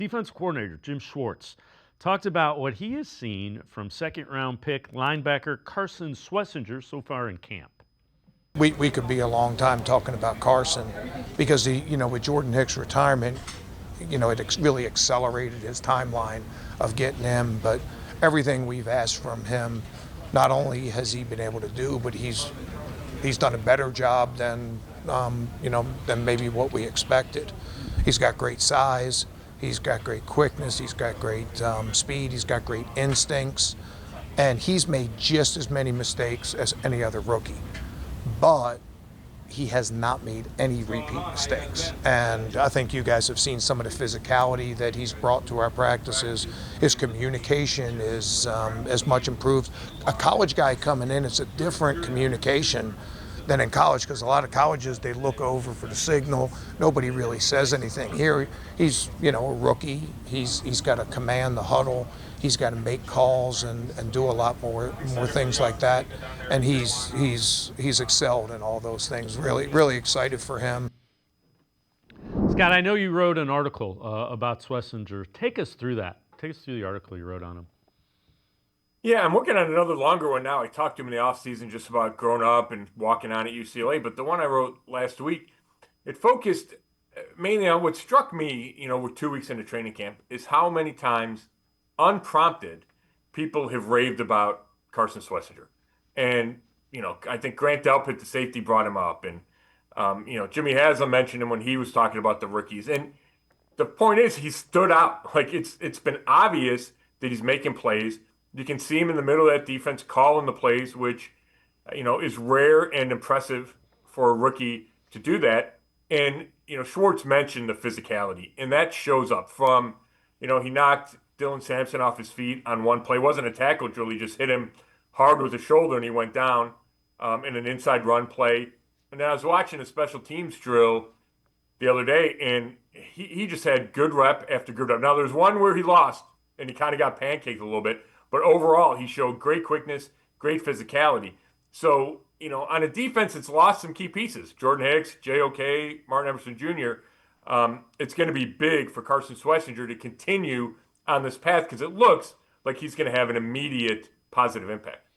Defense coordinator Jim Schwartz talked about what he has seen from second-round pick linebacker Carson Schwesinger so far in camp. We could be a long time talking about Carson because with Jordan Hicks' retirement, it really accelerated his timeline of getting him. But everything we've asked from him, not only has he been able to do, but he's done a better job than maybe what we expected. He's got great size. He's got great quickness. He's got great speed. He's got great instincts. And he's made just as many mistakes as any other rookie. But he has not made any repeat mistakes. And I think you guys have seen some of the physicality that he's brought to our practices. His communication is as much improved. A college guy coming in, it's a different communication than in college, because a lot of colleges, they look over for the signal. Nobody really says anything. Here, he's a rookie. He's got to command the huddle. He's got to make calls and do a lot more things like that. And he's excelled in all those things. Really excited for him. Scott, I know you wrote an article about Schwesinger. Take us through that. Take us through the article you wrote on him. Yeah, I'm working on another longer one now. I talked to him in the offseason just about growing up and walking on at UCLA. But the one I wrote last week, it focused mainly on what struck me, we're 2 weeks into training camp, is how many times, unprompted, people have raved about Carson Schwesinger. And, I think Grant Delpit, the safety, brought him up. And, Jimmy Haslam mentioned him when he was talking about the rookies. And the point is, he stood out. Like, it's been obvious that he's making plays. You can see him in the middle of that defense calling the plays, which, is rare and impressive for a rookie to do that. And, Schwartz mentioned the physicality, and that shows up from, he knocked Dylan Sampson off his feet on one play. It wasn't a tackle drill. He just hit him hard with his shoulder, and he went down in an inside run play. And then I was watching a special teams drill the other day, and he just had good rep after good rep. Now, there's one where he lost, and he kind of got pancaked a little bit. But overall, he showed great quickness, great physicality. So, on a defense, it's lost some key pieces. Jordan Hicks, J.O.K., Martin Emerson Jr. It's going to be big for Carson Schwesinger to continue on this path because it looks like he's going to have an immediate positive impact.